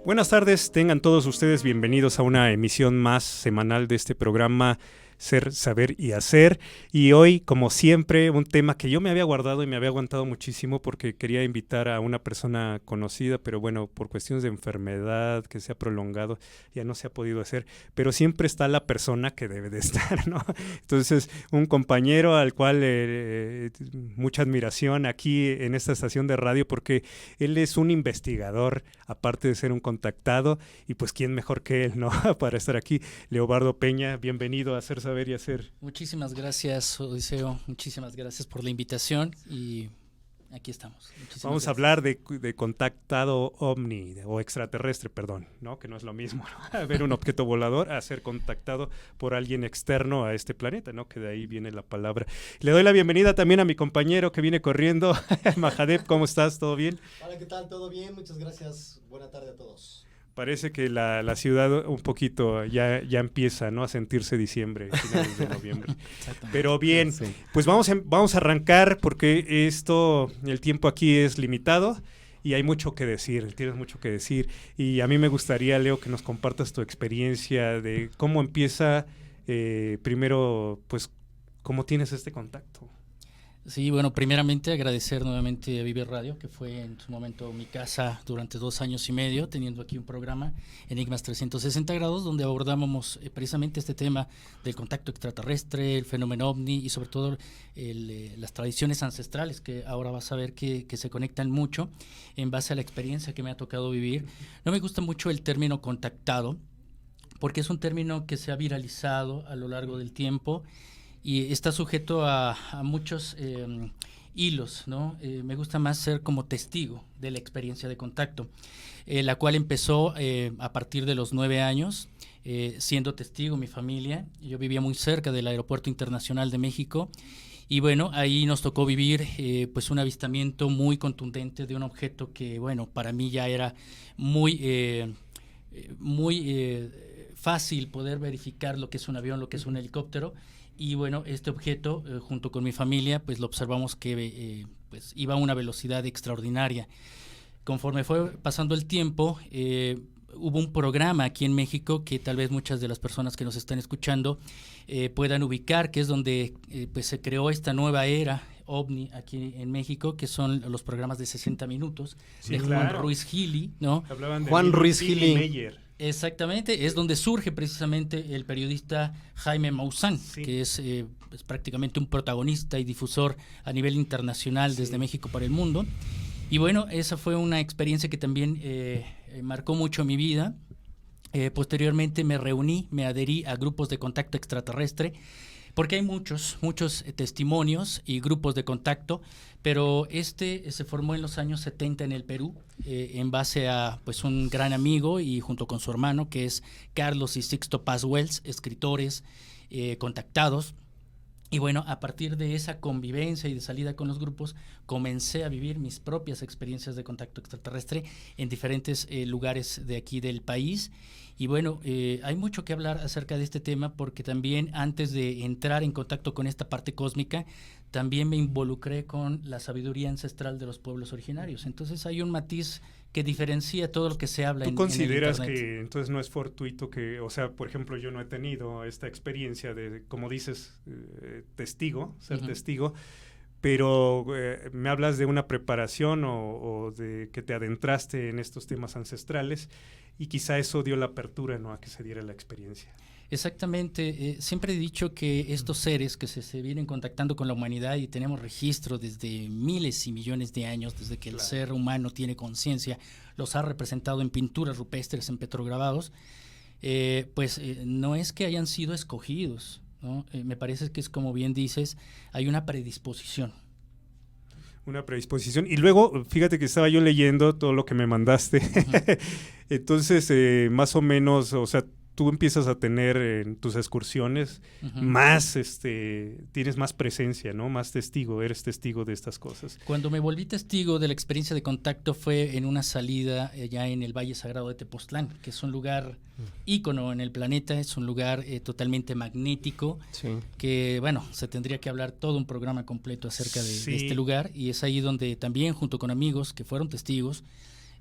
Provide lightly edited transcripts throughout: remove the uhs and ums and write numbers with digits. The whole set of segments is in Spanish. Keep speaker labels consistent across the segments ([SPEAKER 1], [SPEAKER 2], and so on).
[SPEAKER 1] Buenas tardes, tengan todos ustedes bienvenidos a una emisión más semanal de este programa Ser, Saber y Hacer. Y hoy, como siempre, un tema que yo me había guardado y me había aguantado muchísimo porque quería invitar a una persona conocida, pero bueno, por cuestiones de enfermedad que se ha prolongado, ya no se ha podido hacer. Pero siempre está la persona que debe de estar, ¿no? Entonces, un compañero al cual mucha admiración aquí en esta estación de radio porque él es un investigador, aparte de ser un contactado, y pues quién mejor que él, ¿no? Para estar aquí. Leobardo Peña, bienvenido a Ser, Saber y Hacer.
[SPEAKER 2] Muchísimas gracias, Odiseo, muchísimas gracias por la invitación y aquí estamos.
[SPEAKER 1] Vamos a hablar de contactado ovni o extraterrestre, perdón, ¿no? Que no es lo mismo, ¿no? Ver un objeto volador a ser contactado por alguien externo a este planeta, ¿no? Que de ahí viene la palabra. Le doy la bienvenida también a mi compañero que viene corriendo, Mahadep, ¿cómo estás? ¿Todo bien?
[SPEAKER 3] Hola, ¿qué tal? ¿Todo bien? Muchas gracias. Buena tarde a todos.
[SPEAKER 1] Parece que la ciudad un poquito ya empieza, ¿no? A sentirse diciembre, finales de noviembre. Pero bien, sí. Pues vamos a arrancar porque el tiempo aquí es limitado y hay mucho que decir, tienes mucho que decir. Y a mí me gustaría, Leo, que nos compartas tu experiencia de cómo empieza, primero, pues, cómo tienes este contacto.
[SPEAKER 2] Sí, bueno, primeramente agradecer nuevamente a Vive Radio, que fue en su momento mi casa durante 2 años y medio, teniendo aquí un programa, Enigmas 360 grados, donde abordábamos precisamente este tema del contacto extraterrestre, el fenómeno ovni y sobre todo las tradiciones ancestrales, que ahora vas a ver que se conectan mucho en base a la experiencia que me ha tocado vivir. No me gusta mucho el término contactado, porque es un término que se ha viralizado a lo largo del tiempo y está sujeto a muchos hilos, ¿no? Me gusta más ser como testigo de la experiencia de contacto, la cual empezó a partir de los 9 años, siendo testigo mi familia. Yo vivía muy cerca del Aeropuerto Internacional de México y bueno, ahí nos tocó vivir pues un avistamiento muy contundente de un objeto que, bueno, para mí ya era muy fácil poder verificar lo que es un avión, lo que es un helicóptero. Y bueno, este objeto, junto con mi familia, pues lo observamos que pues iba a una velocidad extraordinaria. Conforme fue pasando el tiempo, hubo un programa aquí en México que tal vez muchas de las personas que nos están escuchando puedan ubicar, que es donde pues se creó esta nueva era ovni aquí en México, que son los programas de 60 minutos, sí, de Juan Ruiz Gili, ¿no?
[SPEAKER 1] Hablaban de
[SPEAKER 3] Juan Ruiz Gili.
[SPEAKER 2] Exactamente, es donde surge precisamente el periodista Jaime Maussan, sí, que es prácticamente un protagonista y difusor a nivel internacional, sí, desde México para el mundo. Y bueno, esa fue una experiencia que también marcó mucho mi vida. Posteriormente me adherí a grupos de contacto extraterrestre, porque hay muchos testimonios y grupos de contacto, pero se formó en los años 70 en el Perú, en base a pues un gran amigo y junto con su hermano, que es Carlos y Sixto Paz Wells, escritores contactados. Y bueno, a partir de esa convivencia y de salida con los grupos, comencé a vivir mis propias experiencias de contacto extraterrestre en diferentes lugares de aquí del país. Y bueno, hay mucho que hablar acerca de este tema porque también antes de entrar en contacto con esta parte cósmica, también me involucré con la sabiduría ancestral de los pueblos originarios. Entonces hay un matiz que diferencia todo lo que se habla en el Internet. ¿Tú consideras
[SPEAKER 1] que entonces no es fortuito que, o sea, por ejemplo, yo no he tenido esta experiencia de, como dices, testigo, ser testigo, pero me hablas de una preparación o de que te adentraste en estos temas ancestrales y quizá eso dio la apertura, ¿no?, a que se diera la experiencia?
[SPEAKER 2] Exactamente, siempre he dicho que estos seres que se vienen contactando con la humanidad y tenemos registro desde miles y millones de años, desde que el ser humano tiene conciencia, los ha representado en pinturas rupestres, en petrograbados, no es que hayan sido escogidos, ¿no? Me parece que es como bien dices, hay una predisposición.
[SPEAKER 1] Una predisposición. Y luego, fíjate que estaba yo leyendo todo lo que me mandaste. Entonces, más o menos, o sea, tú empiezas a tener en tus excursiones más, tienes más presencia, ¿no? Más testigo, eres testigo de estas cosas.
[SPEAKER 2] Cuando me volví testigo de la experiencia de contacto fue en una salida ya en el Valle Sagrado de Tepoztlán, que es un lugar ícono en el planeta, es un lugar totalmente magnético, sí, que, bueno, se tendría que hablar todo un programa completo acerca de este lugar, y es ahí donde también, junto con amigos que fueron testigos,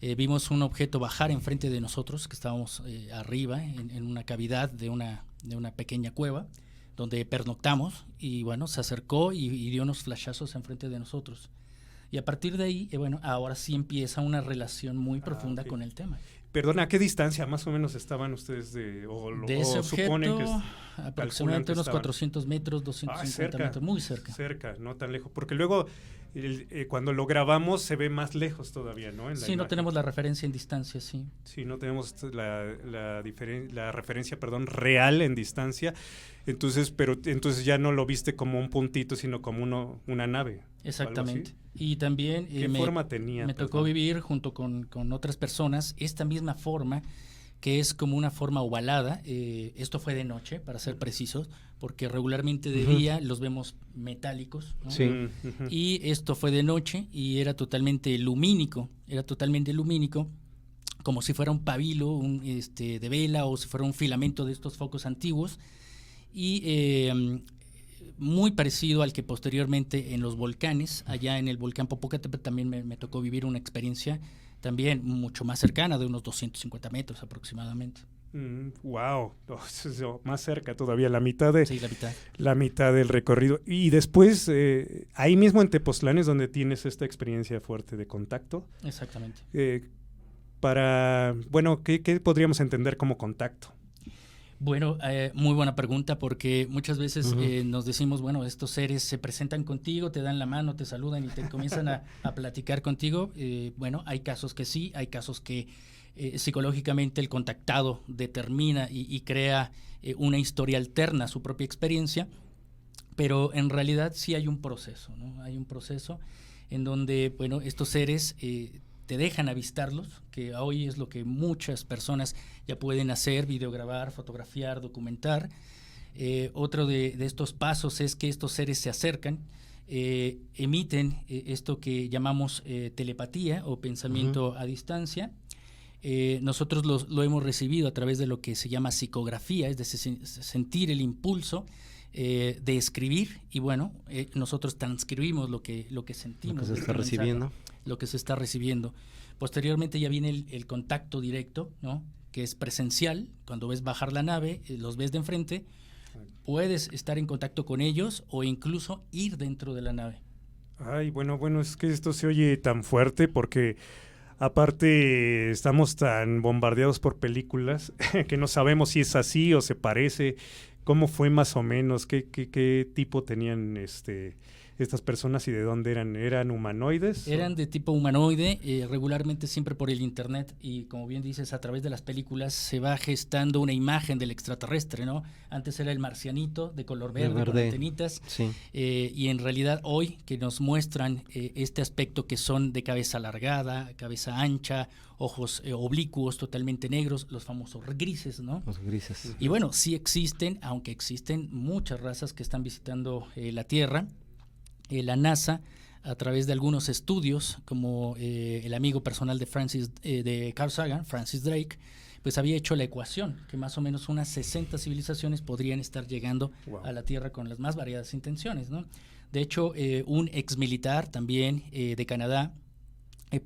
[SPEAKER 2] vimos un objeto bajar enfrente de nosotros, que estábamos arriba en una cavidad de una pequeña cueva, donde pernoctamos, y bueno, se acercó y dio unos flashazos enfrente de nosotros. Y a partir de ahí, bueno, ahora sí empieza una relación muy profunda con el tema.
[SPEAKER 1] Perdona, ¿a qué distancia más o menos estaban ustedes
[SPEAKER 2] de ese objeto? Aproximadamente unos 400 metros, 250 metros, muy cerca.
[SPEAKER 1] Cerca, no tan lejos, porque luego cuando lo grabamos se ve más lejos todavía, ¿no?
[SPEAKER 2] Sí, no tenemos la referencia en distancia, sí.
[SPEAKER 1] Sí, no tenemos la referencia, real en distancia. Entonces ya no lo viste como un puntito, sino como una nave.
[SPEAKER 2] Exactamente. Y también
[SPEAKER 1] ¿qué forma tenía?
[SPEAKER 2] Me tocó vivir junto con otras personas esta misma forma, que es como una forma ovalada. Esto fue de noche, para ser precisos, porque regularmente de día los vemos metálicos, ¿no?
[SPEAKER 4] Sí.
[SPEAKER 2] Y esto fue de noche y era totalmente lumínico, como si fuera un pabilo de vela, o si fuera un filamento de estos focos antiguos, y muy parecido al que posteriormente en los volcanes, allá en el volcán Popocatépetl también me tocó vivir una experiencia también mucho más cercana, de unos 250 metros aproximadamente.
[SPEAKER 1] Wow, más cerca todavía, la mitad de
[SPEAKER 2] sí,
[SPEAKER 1] la mitad del recorrido. Y después, ahí mismo en Tepoztlán es donde tienes esta experiencia fuerte de contacto.
[SPEAKER 2] Exactamente.
[SPEAKER 1] ¿Qué podríamos entender como contacto?
[SPEAKER 2] Bueno, muy buena pregunta, porque muchas veces nos decimos, bueno, estos seres se presentan contigo, te dan la mano, te saludan y te comienzan a platicar contigo. Bueno, hay casos que sí, hay casos que psicológicamente el contactado determina y crea una historia alterna a su propia experiencia, pero en realidad sí hay un proceso, ¿no? Hay un proceso en donde, bueno, estos seres te dejan avistarlos, que hoy es lo que muchas personas ya pueden hacer: videograbar, fotografiar, documentar. Otro de estos pasos es que estos seres se acercan, emiten esto que llamamos telepatía o pensamiento a distancia. Nosotros lo hemos recibido a través de lo que se llama psicografía, es decir, sentir el impulso de escribir, y bueno, nosotros transcribimos lo que sentimos.
[SPEAKER 4] Lo que se está recibiendo.
[SPEAKER 2] Lo que se está recibiendo. Posteriormente ya viene el contacto directo, ¿no? Que es presencial. Cuando ves bajar la nave, los ves de enfrente, puedes estar en contacto con ellos o incluso ir dentro de la nave.
[SPEAKER 1] Ay, bueno, es que esto se oye tan fuerte porque aparte estamos tan bombardeados por películas que no sabemos si es así o se parece. ¿Cómo fue más o menos? ¿Qué tipo tenían estas personas y de dónde eran? ¿Eran humanoides?
[SPEAKER 2] Eran de tipo humanoide, regularmente siempre por el internet, y como bien dices, a través de las películas se va gestando una imagen del extraterrestre, ¿no? Antes era el marcianito de color verde. Con antenitas,
[SPEAKER 4] sí.
[SPEAKER 2] Y en realidad hoy que nos muestran este aspecto, que son de cabeza alargada, cabeza ancha, ojos oblicuos totalmente negros, los famosos grises, ¿no?
[SPEAKER 4] Los grises.
[SPEAKER 2] Y bueno, sí existen, aunque existen muchas razas que están visitando la Tierra. La NASA, a través de algunos estudios, como el amigo personal de Carl Sagan, Francis Drake, pues había hecho la ecuación, que más o menos unas 60 civilizaciones podrían estar llegando a la Tierra con las más variadas intenciones, ¿no? De hecho, un ex militar también de Canadá,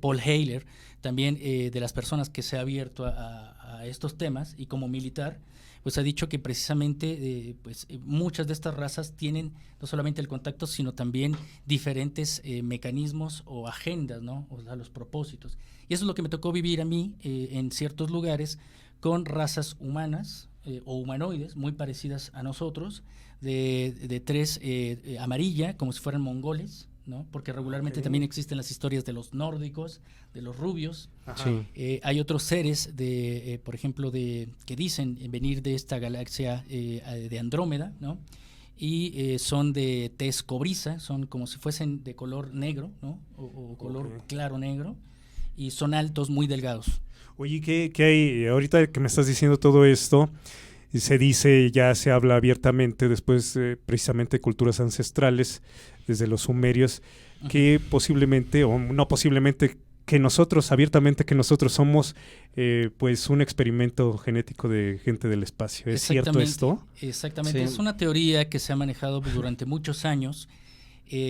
[SPEAKER 2] Paul Heyler, también de las personas que se ha abierto a estos temas, y como militar, pues ha dicho que precisamente muchas de estas razas tienen no solamente el contacto, sino también diferentes mecanismos o agendas, ¿no? O sea, los propósitos. Y eso es lo que me tocó vivir a mí en ciertos lugares, con razas humanas o humanoides muy parecidas a nosotros, de tez amarilla, como si fueran mongoles, ¿no? Porque regularmente también existen las historias de los nórdicos, de los rubios.
[SPEAKER 4] Sí.
[SPEAKER 2] Hay otros seres, por ejemplo, que dicen venir de esta galaxia de Andrómeda, ¿no? Y son de tez cobriza, son como si fuesen de color negro, ¿no? O color claro negro, y son altos, muy delgados.
[SPEAKER 1] Oye, ¿qué hay? Ahorita que me estás diciendo todo esto, se dice, ya se habla abiertamente después precisamente de culturas ancestrales, desde los sumerios, que posiblemente, o no posiblemente, que nosotros somos pues un experimento genético de gente del espacio. ¿Es cierto esto?
[SPEAKER 2] Exactamente,
[SPEAKER 4] Sí.
[SPEAKER 2] es una teoría que se ha manejado durante muchos años.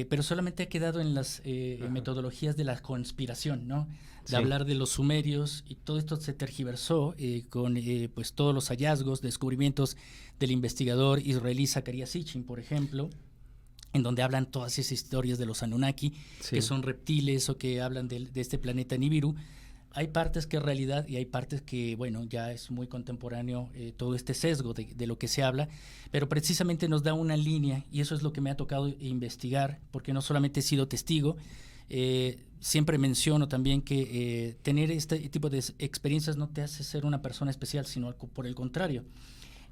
[SPEAKER 2] pero solamente ha quedado en las metodologías de la conspiración, ¿no? De hablar de los sumerios, y todo esto se tergiversó con pues todos los hallazgos, descubrimientos del investigador israelí Zecharia Sitchin, por ejemplo, en donde hablan todas esas historias de los Anunnaki, que son reptiles o que hablan de este planeta Nibiru. Hay partes que es realidad y hay partes que, bueno, ya es muy contemporáneo todo este sesgo de lo que se habla, pero precisamente nos da una línea, y eso es lo que me ha tocado investigar, porque no solamente he sido testigo, siempre menciono también que tener este tipo de experiencias no te hace ser una persona especial, sino por el contrario.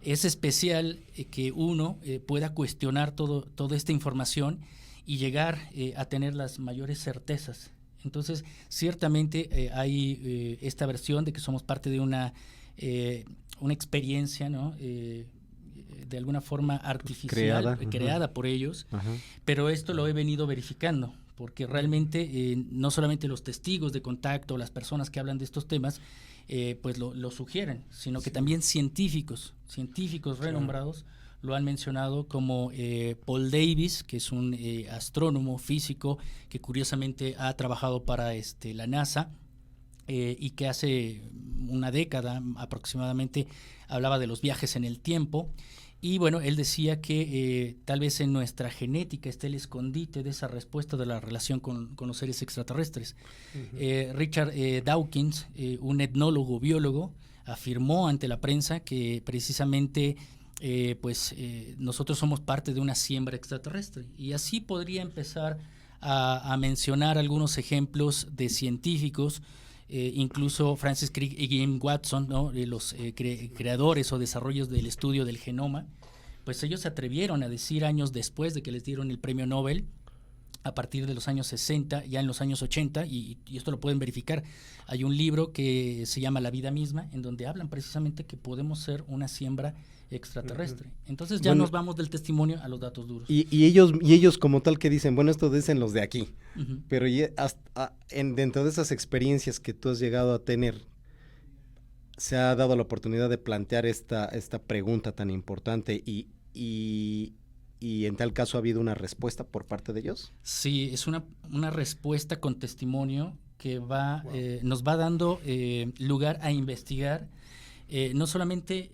[SPEAKER 2] Es especial que uno pueda cuestionar toda esta información y llegar a tener las mayores certezas. Entonces, ciertamente hay esta versión de que somos parte de una experiencia, ¿no? De alguna forma artificial, creada por ellos, pero esto lo he venido verificando, porque realmente no solamente los testigos de contacto, las personas que hablan de estos temas, pues lo sugieren, sino que también científicos renombrados lo han mencionado, como Paul Davies, que es un astrónomo físico que curiosamente ha trabajado para la NASA, y que hace una década aproximadamente hablaba de los viajes en el tiempo. Y bueno, él decía que tal vez en nuestra genética esté el escondite de esa respuesta de la relación con los seres extraterrestres. Richard Dawkins, un etnólogo biólogo, afirmó ante la prensa que precisamente nosotros somos parte de una siembra extraterrestre. Y así podría empezar a mencionar algunos ejemplos de científicos, incluso Francis Crick y James Watson, ¿no? Los creadores o desarrollos del estudio del genoma, pues ellos se atrevieron a decir años después de que les dieron el premio Nobel, a partir de los años 60, ya en los años 80, y esto lo pueden verificar. Hay un libro que se llama La vida misma, en donde hablan precisamente que podemos ser una siembra extraterrestre. Entonces ya nos vamos del testimonio a los datos duros.
[SPEAKER 4] Y ellos como tal que dicen, bueno, esto dicen los de aquí, pero dentro de esas experiencias que tú has llegado a tener, se ha dado la oportunidad de plantear esta pregunta tan importante y en tal caso ha habido una respuesta por parte de ellos.
[SPEAKER 2] Sí, es una respuesta con testimonio que nos va dando lugar a investigar, no solamente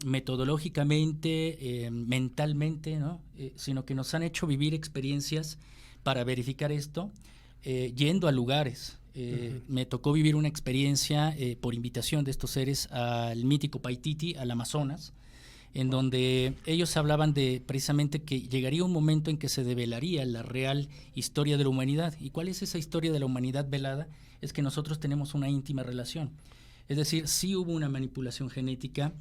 [SPEAKER 2] metodológicamente, mentalmente, ¿no? Sino que nos han hecho vivir experiencias para verificar esto, yendo a lugares. Me tocó vivir una experiencia por invitación de estos seres al mítico Paititi, al Amazonas, en donde ellos hablaban de precisamente que llegaría un momento en que se develaría la real historia de la humanidad. ¿Y cuál es esa historia de la humanidad velada? Es que nosotros tenemos una íntima relación. Es decir, sí hubo una manipulación genética.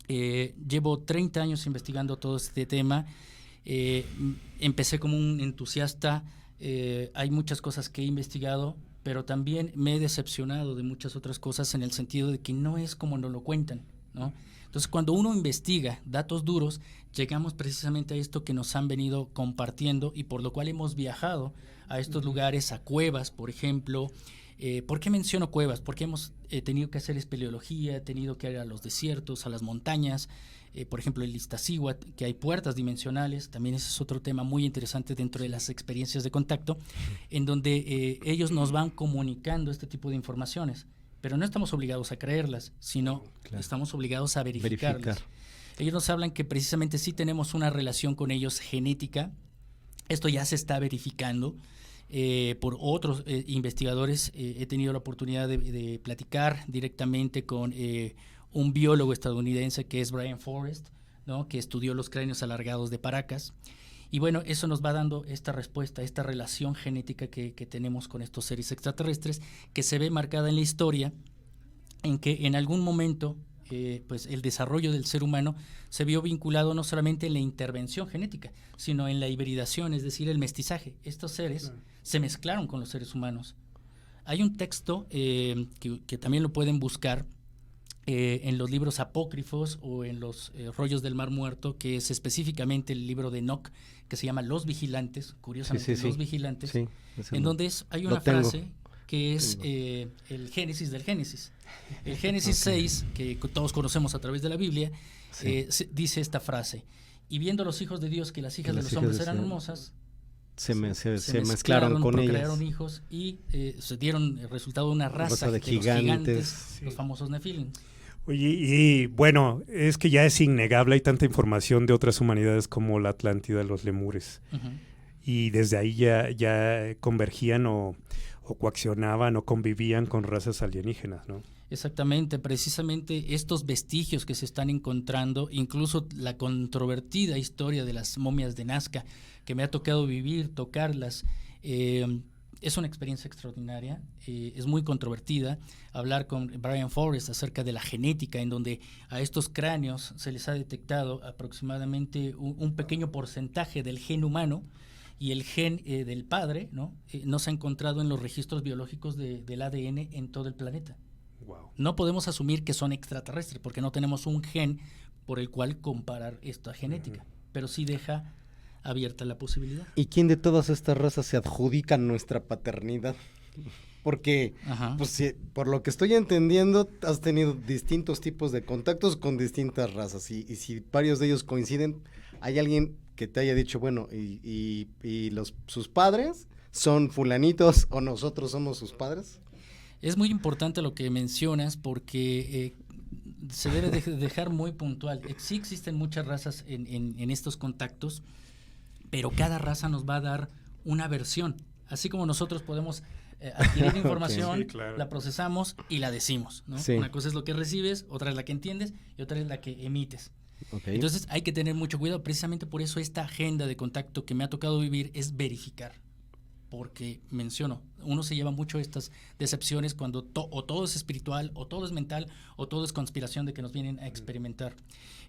[SPEAKER 2] Llevo 30 años investigando todo este tema. Empecé como un entusiasta. Hay muchas cosas que he investigado, pero también me he decepcionado de muchas otras cosas, en el sentido de que no es como nos lo cuentan, ¿no? Entonces, cuando uno investiga datos duros, llegamos precisamente a esto que nos han venido compartiendo, y por lo cual hemos viajado a estos lugares, a cuevas, por ejemplo. ¿Por qué menciono cuevas? Porque hemos tenido que hacer espeleología, he tenido que ir a los desiertos, a las montañas, por ejemplo, el Iztaccíhuatl, que hay puertas dimensionales. También ese es otro tema muy interesante dentro de las experiencias de contacto, en donde ellos nos van comunicando este tipo de informaciones. Pero no estamos obligados a creerlas, sino estamos obligados a verificarlas. Ellos nos hablan que precisamente sí tenemos una relación con ellos genética. Esto ya se está verificando por otros investigadores. He tenido la oportunidad de platicar directamente con un biólogo estadounidense que es Brian Forrest, ¿no? Que estudió los cráneos alargados de Paracas. Y bueno, eso nos va dando esta respuesta, esta relación genética que tenemos con estos seres extraterrestres, que se ve marcada en la historia, en que en algún momento pues el desarrollo del ser humano se vio vinculado no solamente en la intervención genética, sino en la hibridación, es decir, el mestizaje. Estos seres se mezclaron con los seres humanos. Hay un texto que también lo pueden buscar en los libros apócrifos o en los rollos del Mar Muerto, que es específicamente el libro de Enoch, que se llama Los Vigilantes, curiosamente, Los Vigilantes, en donde hay una frase que es el Génesis del Génesis. El Génesis 6, que todos conocemos a través de la Biblia, dice esta frase: y viendo los hijos de Dios que las hijas de los hombres eran hermosas,
[SPEAKER 4] se mezclaron con ellas.
[SPEAKER 2] Procrearon hijos y se dieron el resultado de una raza
[SPEAKER 4] de gigantes,
[SPEAKER 2] sí. Los famosos Nefilim.
[SPEAKER 1] Oye, y bueno, es que ya es innegable, hay tanta información de otras humanidades como la Atlántida, los lemures. Y desde ahí ya convergían o coaccionaban o convivían con razas alienígenas, ¿no?
[SPEAKER 2] Exactamente, precisamente estos vestigios que se están encontrando, incluso la controvertida historia de las momias de Nazca, que me ha tocado vivir, tocarlas, es una experiencia extraordinaria, es muy controvertida. Hablar con Brian Forrest acerca de la genética, en donde a estos cráneos se les ha detectado aproximadamente un pequeño porcentaje del gen humano, y el gen del padre, ¿no? No se ha encontrado en los registros biológicos del ADN en todo el planeta.
[SPEAKER 1] Wow.
[SPEAKER 2] No podemos asumir que son extraterrestres porque no tenemos un gen por el cual comparar esta genética, pero sí deja abierta la posibilidad.
[SPEAKER 4] ¿Y quién de todas estas razas se adjudica nuestra paternidad? Porque, pues, por lo que estoy entendiendo, has tenido distintos tipos de contactos con distintas razas y si varios de ellos coinciden, ¿hay alguien que te haya dicho, bueno, y sus padres son fulanitos o nosotros somos sus padres?
[SPEAKER 2] Es muy importante lo que mencionas porque se debe dejar muy puntual. Sí existen muchas razas en estos contactos, pero cada raza nos va a dar una versión. Así como nosotros podemos adquirir información,
[SPEAKER 1] sí, claro,
[SPEAKER 2] la procesamos y la decimos, ¿no?
[SPEAKER 4] Sí.
[SPEAKER 2] Una cosa es lo que recibes, otra es la que entiendes y otra es la que emites.
[SPEAKER 4] Okay.
[SPEAKER 2] Entonces hay que tener mucho cuidado. Precisamente por eso esta agenda de contacto que me ha tocado vivir es verificar. Porque menciono, uno se lleva mucho estas decepciones cuando o todo es espiritual, o todo es mental, o todo es conspiración de que nos vienen a experimentar.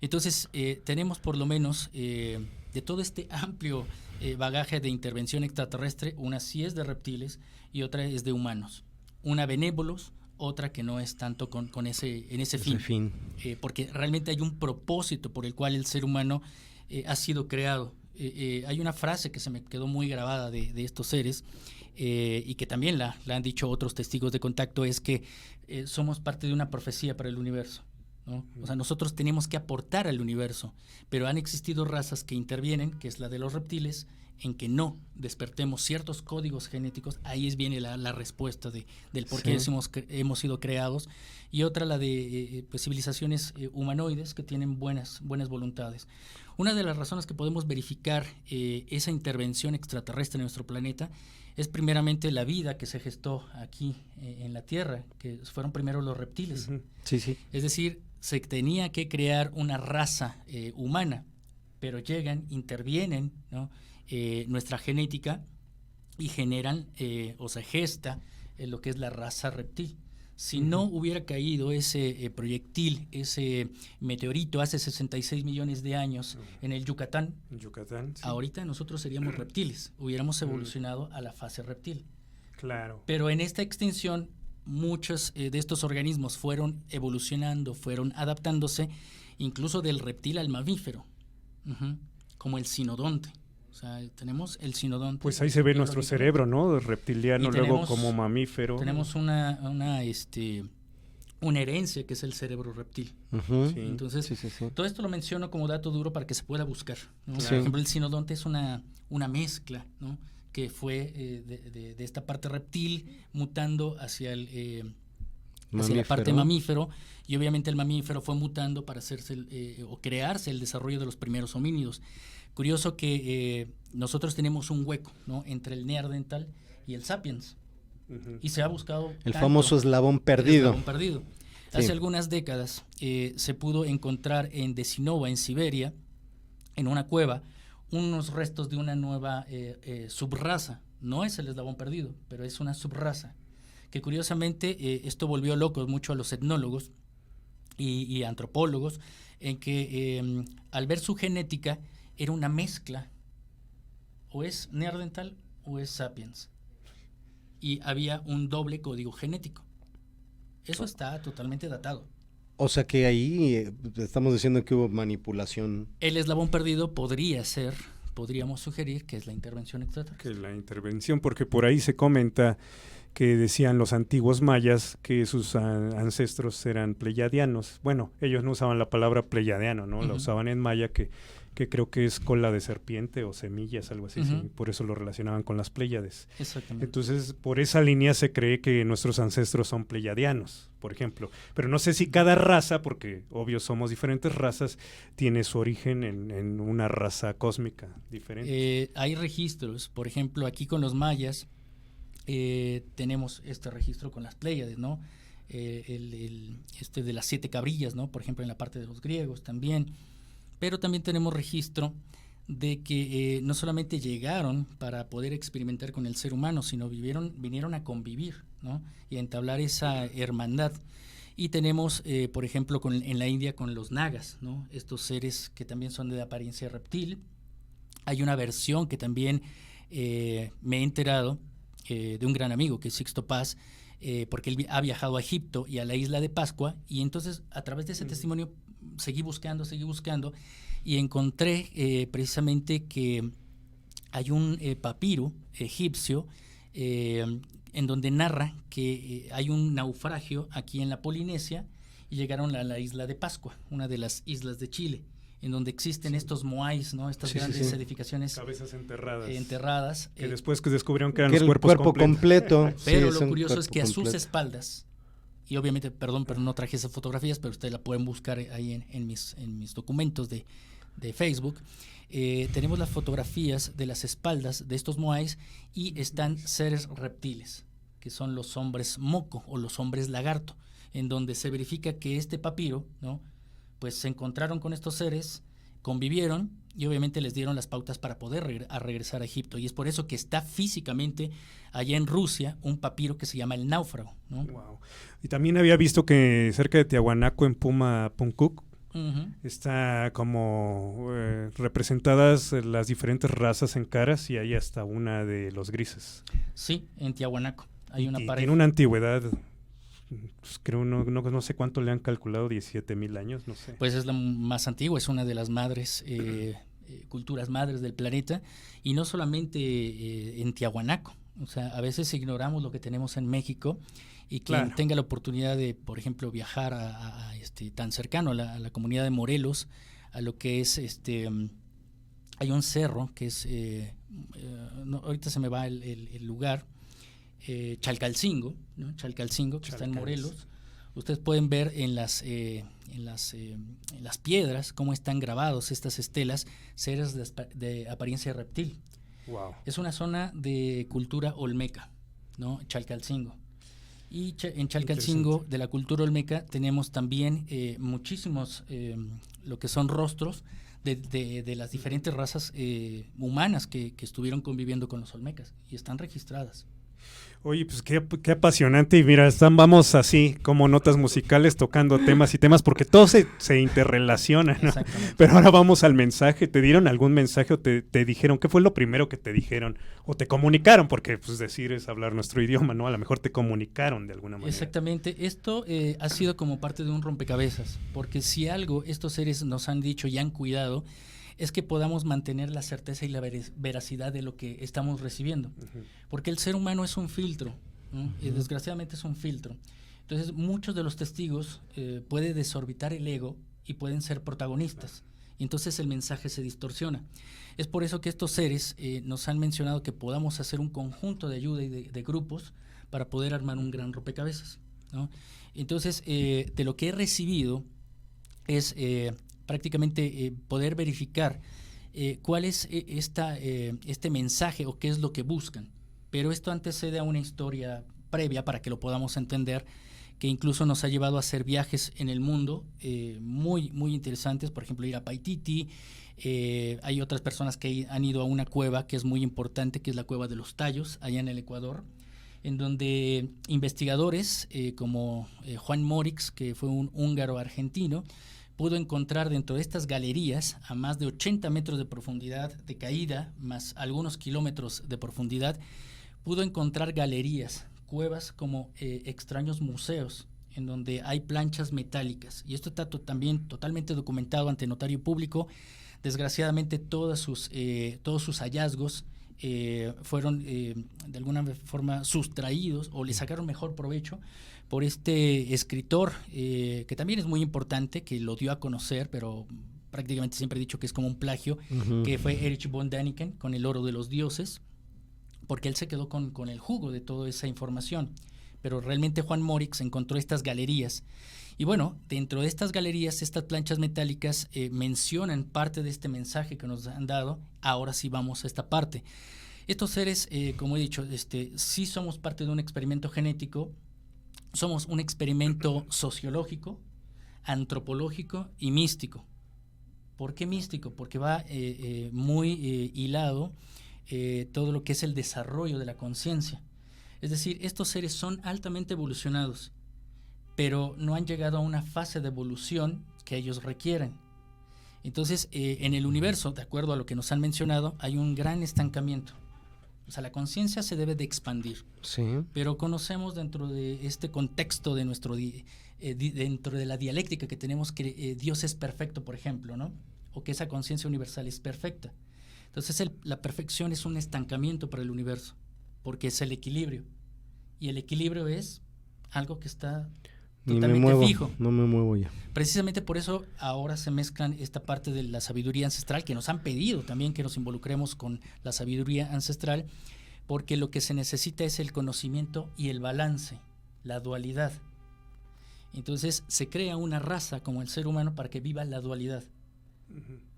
[SPEAKER 2] Entonces, tenemos por lo menos de todo este amplio bagaje de intervención extraterrestre, una sí es de reptiles y otra es de humanos. Una benévolos, otra que no es tanto en ese fin. Porque realmente hay un propósito por el cual el ser humano ha sido creado. Hay una frase que se me quedó muy grabada de estos seres y que también la han dicho otros testigos de contacto, es que somos parte de una profecía para el universo, ¿no? O sea, nosotros tenemos que aportar al universo, pero han existido razas que intervienen, que es la de los reptiles, en que no despertemos ciertos códigos genéticos. Ahí viene la respuesta del por qué hemos sido creados. Y otra, la de civilizaciones humanoides que tienen buenas voluntades. Una de las razones que podemos verificar esa intervención extraterrestre en nuestro planeta es primeramente la vida que se gestó aquí en la Tierra, que fueron primero los reptiles.
[SPEAKER 4] Sí, sí.
[SPEAKER 2] Es decir, se tenía que crear una raza humana, pero llegan, intervienen, ¿no? Nuestra genética y generan o se gesta lo que es la raza reptil. Si no hubiera caído ese proyectil, ese meteorito hace 66 millones de años en el Yucatán,
[SPEAKER 1] Sí.
[SPEAKER 2] Ahorita nosotros seríamos reptiles, hubiéramos evolucionado a la fase reptil.
[SPEAKER 1] Claro.
[SPEAKER 2] Pero en esta extinción muchos de estos organismos fueron evolucionando, fueron adaptándose, incluso del reptil al mamífero, como el cinodonte. O sea, tenemos el cinodonte.
[SPEAKER 1] Pues ahí se ve nuestro cerebro, ¿no? Reptiliano, luego como mamífero. Tenemos
[SPEAKER 2] una herencia que es el cerebro reptil.
[SPEAKER 1] Sí.
[SPEAKER 2] Entonces, todo esto lo menciono como dato duro para que se pueda buscar, ¿no?
[SPEAKER 1] Sí.
[SPEAKER 2] Por ejemplo, el cinodonte es una mezcla, ¿no? Que fue de esta parte reptil mutando hacia la parte mamífero, y obviamente el mamífero fue mutando para hacerse o crearse el desarrollo de los primeros homínidos. Curioso que nosotros tenemos un hueco, ¿no? Entre el Neandertal y el Sapiens, y se ha buscado
[SPEAKER 4] el famoso eslabón perdido.
[SPEAKER 2] Hace algunas décadas se pudo encontrar en Desinova, en Siberia, en una cueva, unos restos de una nueva subraza. No es el eslabón perdido, pero es una subraza que curiosamente esto volvió locos mucho a los etnólogos y antropólogos, en que al ver su genética era una mezcla, o es Neandertal o es Sapiens, y había un doble código genético. Eso está totalmente datado.
[SPEAKER 4] O sea que ahí estamos diciendo que hubo manipulación.
[SPEAKER 2] El eslabón perdido podríamos sugerir que es la intervención extraterrestre.
[SPEAKER 1] Que la intervención, porque por ahí se comenta que decían los antiguos mayas que sus ancestros eran pleyadianos. Bueno, ellos no usaban la palabra pleyadiano, ¿no? La usaban en maya, que que creo que es cola de serpiente o semillas, algo así,
[SPEAKER 2] Ujú.
[SPEAKER 1] sí, por eso lo relacionaban con las Pléyades.
[SPEAKER 2] Exactamente.
[SPEAKER 1] Entonces, por esa línea se cree que nuestros ancestros son pleyadianos, por ejemplo. Pero no sé si cada raza, porque obvio somos diferentes razas, tiene su origen en una raza cósmica diferente.
[SPEAKER 2] Hay registros, por ejemplo, aquí con los mayas tenemos este registro con las Pléyades, ¿no? Este de las 7 cabrillas, ¿no? Por ejemplo, en la parte de los griegos también. Pero también tenemos registro de que no solamente llegaron para poder experimentar con el ser humano, sino vinieron a convivir, ¿no? Y a entablar esa hermandad. Y tenemos, por ejemplo, en la India con los nagas, ¿no? Estos seres que también son de apariencia reptil. Hay una versión que también me he enterado de un gran amigo, que es Sixto Paz, porque él ha viajado a Egipto y a la isla de Pascua, y entonces a través de ese testimonio seguí buscando, y encontré precisamente que hay un papiro egipcio en donde narra que hay un naufragio aquí en la Polinesia y llegaron a la isla de Pascua, una de las islas de Chile, en donde existen estos moais, ¿no? Estas grandes edificaciones
[SPEAKER 1] Cabezas enterradas.
[SPEAKER 2] enterradas.
[SPEAKER 1] Que después que descubrieron que eran
[SPEAKER 4] que
[SPEAKER 1] los
[SPEAKER 4] el
[SPEAKER 1] cuerpos
[SPEAKER 4] cuerpo
[SPEAKER 1] completos.
[SPEAKER 4] completo.
[SPEAKER 2] Pero
[SPEAKER 4] sí,
[SPEAKER 2] lo
[SPEAKER 4] un
[SPEAKER 2] curioso es
[SPEAKER 4] cuerpo
[SPEAKER 2] que a sus
[SPEAKER 4] completo.
[SPEAKER 2] espaldas, y obviamente, perdón, pero no traje esas fotografías, pero ustedes la pueden buscar ahí en mis documentos de Facebook, tenemos las fotografías de las espaldas de estos moais y están seres reptiles, que son los hombres moco o los hombres lagarto, en donde se verifica que este papiro, ¿no? Pues se encontraron con estos seres, convivieron y obviamente les dieron las pautas para poder regresar a Egipto, y es por eso que está físicamente allá en Rusia un papiro que se llama el náufrago, ¿no?
[SPEAKER 1] Wow. Y también había visto que cerca de Tiahuanaco, en Puma Puncuc, está como representadas las diferentes razas en caras, y hay hasta una de los grises.
[SPEAKER 2] Sí, en Tiahuanaco hay una
[SPEAKER 1] Y
[SPEAKER 2] pared.
[SPEAKER 1] tiene una antigüedad, pues creo, no sé cuánto le han calculado, 17,000 años, no sé.
[SPEAKER 2] Pues es la más antigua, es una de las madres, culturas madres del planeta, y no solamente en Tiahuanaco. O sea, a veces ignoramos lo que tenemos en México, y quien
[SPEAKER 1] Claro.
[SPEAKER 2] tenga la oportunidad de, por ejemplo, viajar tan cercano a la comunidad de Morelos, a lo que es hay un cerro que es ahorita se me va el lugar, Chalcalcingo, ¿no? Chalcalcingo, que está en Morelos. Ustedes pueden ver en las piedras cómo están grabados estas estelas, seres de apariencia reptil.
[SPEAKER 1] Wow.
[SPEAKER 2] Es una zona de cultura olmeca, ¿no? Chalcalcingo. Y en Chalcalcingo, de la cultura olmeca, tenemos también muchísimos, lo que son rostros de las diferentes razas humanas que estuvieron conviviendo con los olmecas, y están registradas.
[SPEAKER 1] Oye, pues qué apasionante, y mira, vamos así como notas musicales tocando temas y temas, porque todo se interrelaciona, ¿no?
[SPEAKER 2] Exactamente.
[SPEAKER 1] Pero ahora vamos al mensaje. ¿Te dieron algún mensaje o te dijeron? ¿Qué fue lo primero que te dijeron? O te comunicaron, porque pues decir es hablar nuestro idioma, ¿no? A lo mejor te comunicaron de alguna manera.
[SPEAKER 2] Exactamente. Esto ha sido como parte de un rompecabezas, porque si algo estos seres nos han dicho y han cuidado, es que podamos mantener la certeza y la veracidad de lo que estamos recibiendo. Porque el ser humano es un filtro, ¿no? Y desgraciadamente es un filtro. Entonces, muchos de los testigos puede desorbitar el ego y pueden ser protagonistas. Y entonces el mensaje se distorsiona. Es por eso que estos seres nos han mencionado que podamos hacer un conjunto de ayuda y de grupos para poder armar un gran rompecabezas, ¿no? Entonces, de lo que he recibido es prácticamente poder verificar cuál es este mensaje o qué es lo que buscan. Pero esto antecede a una historia previa para que lo podamos entender, que incluso nos ha llevado a hacer viajes en el mundo muy, muy interesantes. Por ejemplo, ir a Paititi. Hay otras personas que han ido a una cueva que es muy importante, que es la Cueva de los Tallos, allá en el Ecuador, en donde investigadores como Juan Morix, que fue un húngaro argentino, pudo encontrar dentro de estas galerías, a más de 80 metros de profundidad de caída, más algunos kilómetros de profundidad, pudo encontrar galerías, cuevas como extraños museos, en donde hay planchas metálicas. Y esto está también totalmente documentado ante notario público. Desgraciadamente todos sus hallazgos fueron de alguna forma sustraídos, o le sacaron mejor provecho por este escritor que también es muy importante, que lo dio a conocer, pero prácticamente siempre he dicho que es como un plagio, que fue Erich von Däniken con el oro de los dioses, porque él se quedó con el jugo de toda esa información. Pero realmente Juan Morix encontró estas galerías. Y bueno, dentro de estas galerías, estas planchas metálicas mencionan parte de este mensaje que nos han dado. Ahora sí vamos a esta parte. Estos seres, como he dicho, sí somos parte de un experimento genético, somos un experimento sociológico, antropológico y místico. ¿Por qué místico? Porque va muy hilado todo lo que es el desarrollo de la conciencia. Es decir, estos seres son altamente evolucionados, pero no han llegado a una fase de evolución que ellos requieren. Entonces, en el universo, de acuerdo a lo que nos han mencionado, hay un gran estancamiento. O sea, la conciencia se debe de expandir.
[SPEAKER 4] Sí.
[SPEAKER 2] Pero conocemos dentro de este contexto de dentro de la dialéctica que tenemos, que Dios es perfecto, por ejemplo, ¿no? O que esa conciencia universal es perfecta. Entonces, la perfección es un estancamiento para el universo, porque es el equilibrio. Y el equilibrio es algo que está totalmente fijo.
[SPEAKER 4] No me muevo ya.
[SPEAKER 2] Precisamente por eso ahora se mezclan esta parte de la sabiduría ancestral, que nos han pedido también que nos involucremos con la sabiduría ancestral, porque lo que se necesita es el conocimiento y el balance, la dualidad. Entonces se crea una raza como el ser humano para que viva la dualidad.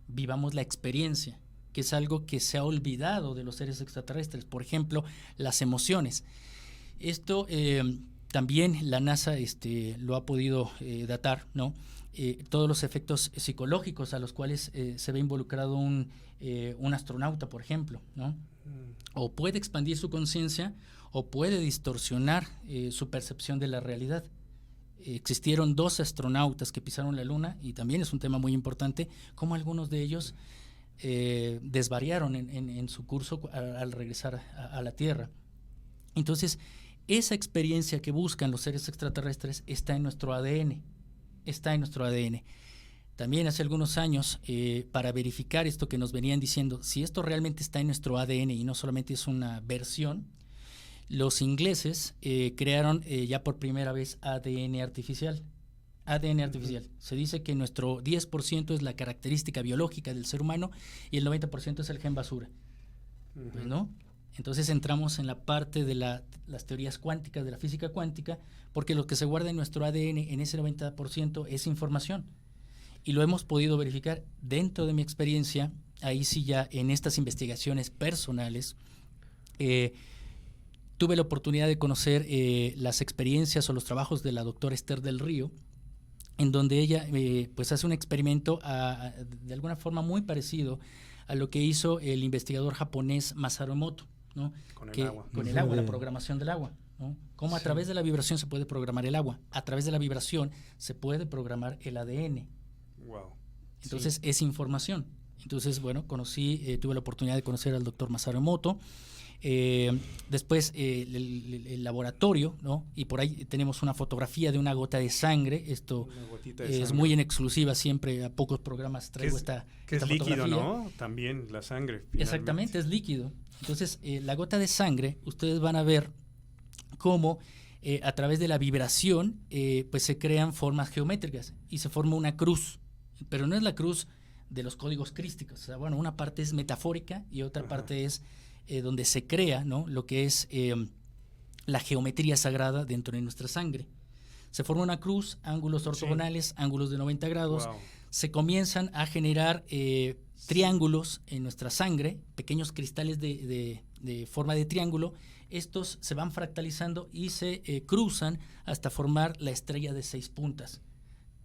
[SPEAKER 2] Vivamos la experiencia, que es algo que se ha olvidado de los seres extraterrestres. Por ejemplo, las emociones. Esto también la NASA lo ha podido datar, ¿no? Todos los efectos psicológicos a los cuales se ve involucrado un astronauta, por ejemplo, ¿no? O puede expandir su conciencia o puede distorsionar su percepción de la realidad. Existieron 2 astronautas que pisaron la Luna, y también es un tema muy importante, cómo algunos de ellos desvariaron en su curso al regresar a la Tierra. Entonces, esa experiencia que buscan los seres extraterrestres está en nuestro ADN, También hace algunos años, para verificar esto que nos venían diciendo, si esto realmente está en nuestro ADN y no solamente es una versión, los ingleses crearon ya por primera vez ADN artificial. Se dice que nuestro 10% es la característica biológica del ser humano y el 90% es el gen basura. ¿No? Entonces entramos en la parte de las teorías cuánticas, de la física cuántica, porque lo que se guarda en nuestro ADN, en ese 90%, es información. Y lo hemos podido verificar dentro de mi experiencia, ahí sí ya en estas investigaciones personales. Tuve la oportunidad de conocer las experiencias o los trabajos de la doctora Esther del Río, en donde ella pues hace un experimento de alguna forma muy parecido a lo que hizo el investigador japonés Masaru Emoto, ¿no?
[SPEAKER 1] Con el agua.
[SPEAKER 2] Con el agua, la programación del agua, ¿no? Cómo a través de la vibración se puede programar el agua. A través de la vibración se puede programar el ADN.
[SPEAKER 1] Wow.
[SPEAKER 2] Entonces es información. Entonces, bueno, tuve la oportunidad de conocer al doctor Masaru Emoto. Después el laboratorio, ¿no? Y por ahí tenemos una fotografía de una gota de sangre. Esto es muy en exclusiva, siempre a pocos programas traigo esta
[SPEAKER 1] líquido,
[SPEAKER 2] fotografía.
[SPEAKER 1] ¿no? También la sangre. Finalmente.
[SPEAKER 2] Exactamente, es líquido. Entonces, la gota de sangre, ustedes van a ver cómo a través de la vibración pues se crean formas geométricas y se forma una cruz, pero no es la cruz de los códigos crísticos. O sea, bueno, una parte es metafórica y otra parte es donde se crea, ¿no? Lo que es la geometría sagrada dentro de nuestra sangre. Se forma una cruz, ángulos ortogonales, ángulos de 90 grados.
[SPEAKER 1] Wow.
[SPEAKER 2] Se comienzan a generar triángulos en nuestra sangre, pequeños cristales de forma de triángulo. Estos se van fractalizando y se cruzan hasta formar la estrella de 6 puntas,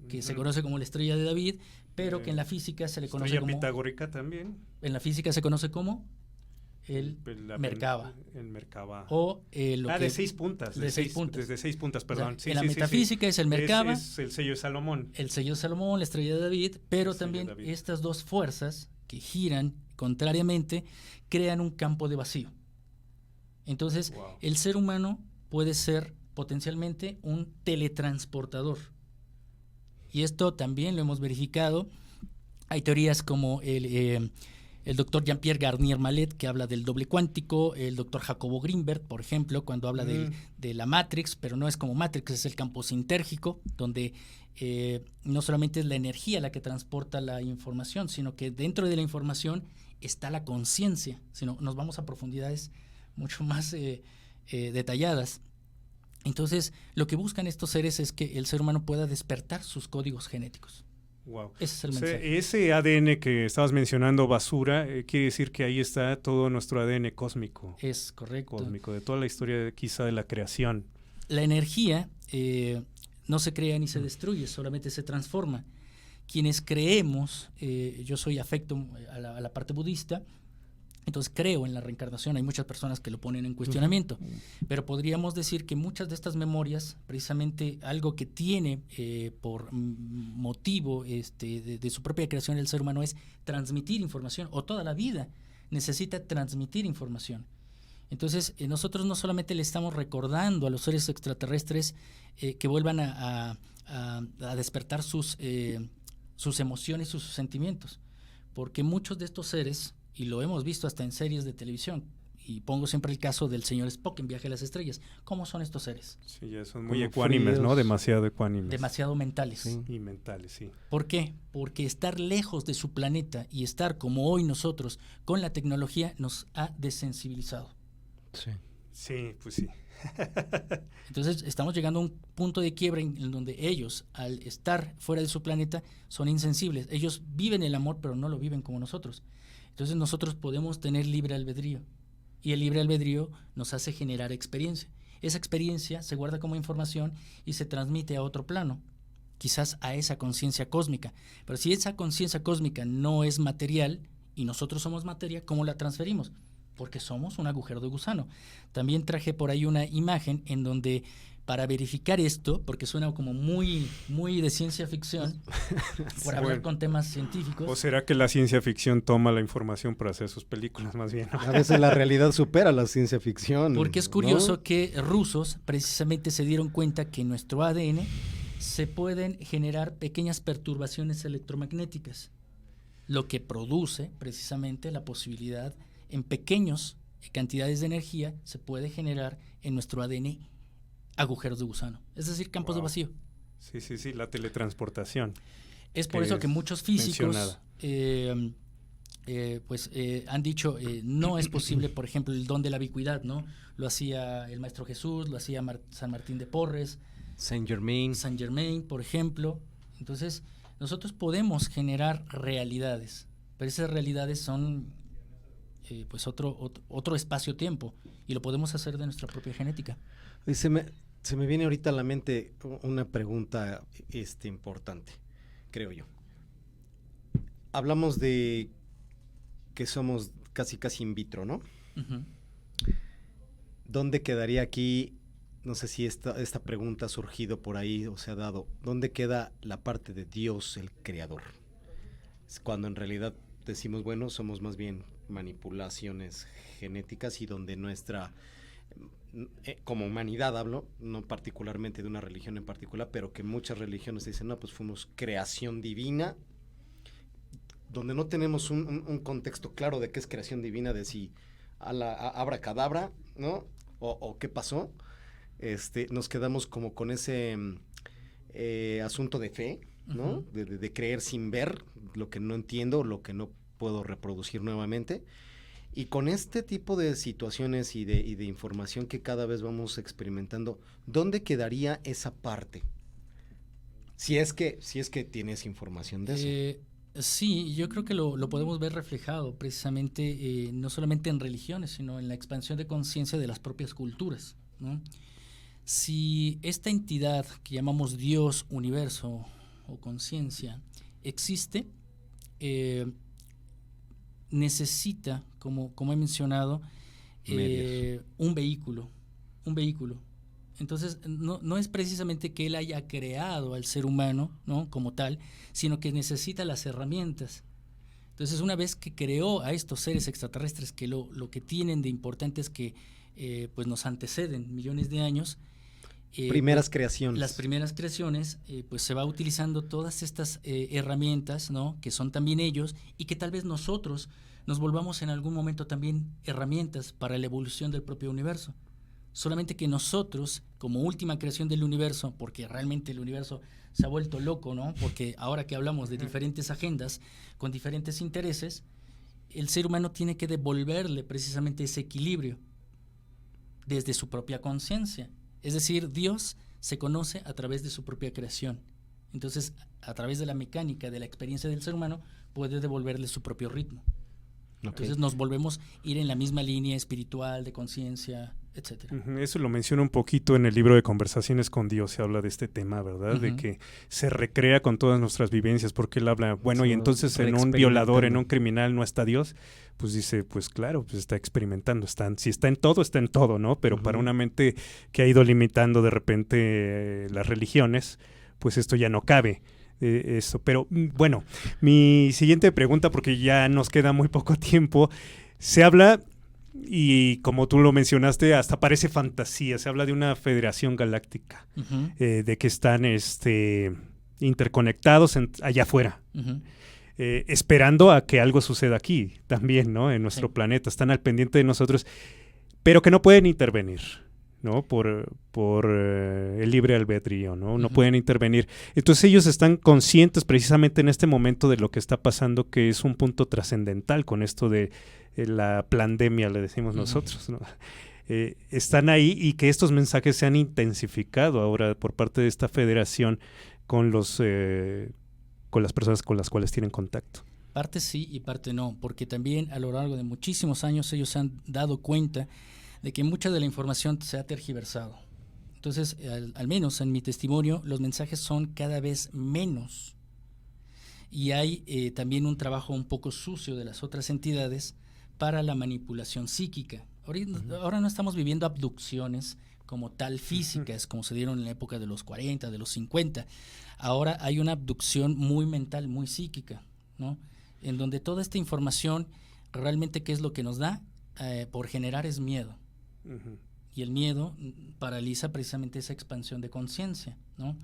[SPEAKER 2] que se conoce como la estrella de David, pero que en la física se le conoce como...
[SPEAKER 1] pitagórica también.
[SPEAKER 2] En la física se conoce como el Merkaba.
[SPEAKER 1] El Merkaba.
[SPEAKER 2] O
[SPEAKER 1] de 6 puntas.
[SPEAKER 2] De 6 puntas.
[SPEAKER 1] Desde 6 puntas, perdón.
[SPEAKER 2] O sea, en la metafísica es el Merkaba.
[SPEAKER 1] Es el sello de Salomón.
[SPEAKER 2] El sello de Salomón, la estrella de David, pero también estas 2 fuerzas que giran contrariamente crean un campo de vacío. Entonces, el ser humano puede ser potencialmente un teletransportador. Y esto también lo hemos verificado. Hay teorías como el doctor Jean-Pierre Garnier-Mallet, que habla del doble cuántico, el doctor Jacobo Greenberg, por ejemplo, cuando habla de la Matrix, pero no es como Matrix, es el campo sintérgico, donde no solamente es la energía la que transporta la información, sino que dentro de la información está la conciencia, sino nos vamos a profundidades mucho más detalladas. Entonces, lo que buscan estos seres es que el ser humano pueda despertar sus códigos genéticos.
[SPEAKER 1] Wow.
[SPEAKER 2] Ese es el
[SPEAKER 1] O sea,
[SPEAKER 2] mensaje.
[SPEAKER 1] ese ADN que estabas mencionando, basura, quiere decir que ahí está todo nuestro ADN cósmico.
[SPEAKER 2] Es correcto.
[SPEAKER 1] Cósmico, de toda la historia quizá de la creación.
[SPEAKER 2] La energía no se crea ni se destruye, solamente se transforma. Quienes creemos, yo soy afecto a la parte budista, entonces creo en la reencarnación. Hay muchas personas que lo ponen en cuestionamiento, pero podríamos decir que muchas de estas memorias, precisamente algo que tiene por motivo de su propia creación el ser humano es transmitir información, o toda la vida necesita transmitir información. Entonces, nosotros no solamente le estamos recordando a los seres extraterrestres que vuelvan a despertar sus emociones, sus sentimientos, porque muchos de estos seres, y lo hemos visto hasta en series de televisión, y pongo siempre el caso del señor Spock en Viaje a las Estrellas, ¿cómo son estos seres?
[SPEAKER 1] Sí, ya son muy
[SPEAKER 4] Como
[SPEAKER 1] ecuánimes,
[SPEAKER 4] fríos.
[SPEAKER 1] ¿no? Demasiado ecuánimes.
[SPEAKER 2] Demasiado mentales.
[SPEAKER 4] Sí.
[SPEAKER 1] Y mentales, sí.
[SPEAKER 2] ¿Por qué? Porque estar lejos de su planeta y estar como hoy nosotros con la tecnología nos ha desensibilizado.
[SPEAKER 4] Sí.
[SPEAKER 1] Sí, pues sí.
[SPEAKER 2] Entonces estamos llegando a un punto de quiebre en donde ellos, al estar fuera de su planeta, son insensibles. Ellos viven el amor, pero no lo viven como nosotros. Entonces nosotros podemos tener libre albedrío, y el libre albedrío nos hace generar experiencia. Esa experiencia se guarda como información y se transmite a otro plano, quizás a esa conciencia cósmica. Pero si esa conciencia cósmica no es material y nosotros somos materia, ¿cómo la transferimos? Porque somos un agujero de gusano. También traje por ahí una imagen en donde, para verificar esto, porque suena como muy de ciencia ficción, por hablar
[SPEAKER 1] Bueno.
[SPEAKER 2] con temas científicos.
[SPEAKER 1] ¿O será que la ciencia ficción toma la información para hacer sus películas más bien?
[SPEAKER 4] A veces la realidad supera la ciencia ficción.
[SPEAKER 2] Porque es
[SPEAKER 4] ¿no?
[SPEAKER 2] curioso que rusos precisamente se dieron cuenta que en nuestro ADN se pueden generar pequeñas perturbaciones electromagnéticas, lo que produce precisamente la posibilidad en pequeñas cantidades de energía se puede generar en nuestro ADN agujeros de gusano, es decir, campos de
[SPEAKER 1] Wow.
[SPEAKER 2] vacío.
[SPEAKER 1] Sí, la teletransportación.
[SPEAKER 2] Es por
[SPEAKER 1] Que
[SPEAKER 2] eso que
[SPEAKER 1] es
[SPEAKER 2] muchos físicos
[SPEAKER 1] mencionada.
[SPEAKER 2] han dicho no es posible, por ejemplo, el don de la ubicuidad, ¿no? Lo hacía el Maestro Jesús, lo hacía San Martín de Porres,
[SPEAKER 4] Saint Germain.
[SPEAKER 2] Saint Germain, por ejemplo. Entonces, nosotros podemos generar realidades, pero esas realidades son pues otro espacio-tiempo, y lo podemos hacer de nuestra propia genética.
[SPEAKER 4] Y se me viene ahorita a la mente una pregunta importante, creo yo. Hablamos de que somos casi in vitro, ¿no?
[SPEAKER 2] Uh-huh.
[SPEAKER 4] ¿Dónde quedaría aquí? No sé si esta pregunta ha surgido por ahí o se ha dado. ¿Dónde queda la parte de Dios, el creador? Es cuando en realidad decimos, bueno, somos más bien manipulaciones genéticas, y donde nuestra, como humanidad hablo, no particularmente de una religión en particular, pero que muchas religiones dicen, no, pues fuimos creación divina, donde no tenemos un contexto claro de qué es creación divina, de si abracadabra, ¿no? O qué pasó. Nos quedamos como con ese asunto de fe, ¿no? Uh-huh. De creer sin ver lo que no entiendo, lo que no puedo reproducir nuevamente. Y con este tipo de situaciones y de información que cada vez vamos experimentando, ¿dónde quedaría esa parte? Si es que tienes información de eso.
[SPEAKER 2] Sí, yo creo que lo podemos ver reflejado precisamente no solamente en religiones, sino en la expansión de conciencia de las propias culturas, ¿no? Si esta entidad que llamamos Dios, universo o conciencia existe, necesita, como he mencionado, un vehículo. Entonces, no es precisamente que él haya creado al ser humano, ¿no?, como tal, sino que necesita las herramientas. Entonces, una vez que creó a estos seres extraterrestres, que lo que tienen de importante es que pues nos anteceden millones de años.
[SPEAKER 4] Primeras creaciones.
[SPEAKER 2] Las primeras creaciones, pues se va utilizando todas estas herramientas, ¿no?, que son también ellos, y que tal vez nosotros nos volvamos en algún momento también herramientas para la evolución del propio universo. Solamente que nosotros, como última creación del universo, porque realmente el universo se ha vuelto loco, ¿no? Porque ahora que hablamos de diferentes agendas con diferentes intereses, el ser humano tiene que devolverle precisamente ese equilibrio desde su propia conciencia. Es decir, Dios se conoce a través de su propia creación. Entonces, a través de la mecánica, de la experiencia del ser humano, puede devolverle su propio ritmo. Okay. Entonces nos volvemos a ir en la misma línea espiritual, de conciencia, etcétera.
[SPEAKER 1] Eso lo menciona un poquito en el libro de Conversaciones con Dios, se habla de este tema, ¿verdad? De que se recrea con todas nuestras vivencias, porque él habla, bueno, y entonces en un violador, en un criminal, ¿no está Dios? Pues dice, pues claro, pues está experimentando, si está en todo, ¿no? Pero para una mente que ha ido limitando de repente las religiones, pues esto ya no cabe. Eso, pero bueno, mi siguiente pregunta, porque ya nos queda muy poco tiempo, se habla, y como tú lo mencionaste, hasta parece fantasía, se habla de una federación galáctica, de que están interconectados allá afuera, esperando a que algo suceda aquí también, ¿no? En nuestro planeta, están al pendiente de nosotros, pero que no pueden intervenir, ¿no? Por el libre albedrío, ¿no? No pueden intervenir. Entonces ellos están conscientes precisamente en este momento de lo que está pasando, que es un punto trascendental con esto de la pandemia, le decimos nosotros, ¿no? Están ahí, y que estos mensajes se han intensificado ahora por parte de esta federación con las personas con las cuales tienen contacto.
[SPEAKER 2] Parte sí y parte no, porque también a lo largo de muchísimos años ellos se han dado cuenta de que mucha de la información se ha tergiversado. Entonces, al menos en mi testimonio, los mensajes son cada vez menos. Y hay también un trabajo un poco sucio de las otras entidades para la manipulación psíquica. Ahora no estamos viviendo abducciones como tal físicas, como se dieron en la época de los 40, de los 50. Ahora hay una abducción muy mental, muy psíquica, ¿no? En donde toda esta información, realmente, ¿qué es lo que nos da? Por generar es miedo. Y el miedo paraliza precisamente esa expansión de conciencia, ¿no?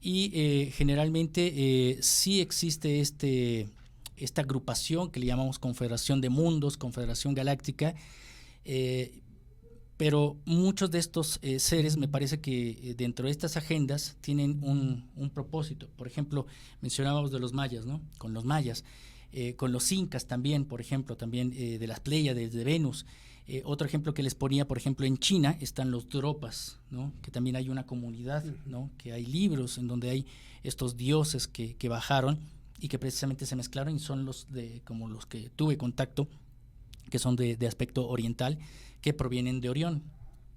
[SPEAKER 2] Y generalmente sí existe esta agrupación que le llamamos Confederación de Mundos, Confederación Galáctica, pero muchos de estos seres, me parece que dentro de estas agendas tienen un propósito. Por ejemplo, mencionábamos de los mayas, ¿no? Con los mayas, con los incas también, por ejemplo, también de las Pléyades, de Venus. Otro ejemplo que les ponía, por ejemplo, en China están los Dropas, ¿no? Que también hay una comunidad, ¿no? Que hay libros en donde hay estos dioses que bajaron y que precisamente se mezclaron, y son como los que tuve contacto, que son de aspecto oriental, que provienen de Orión.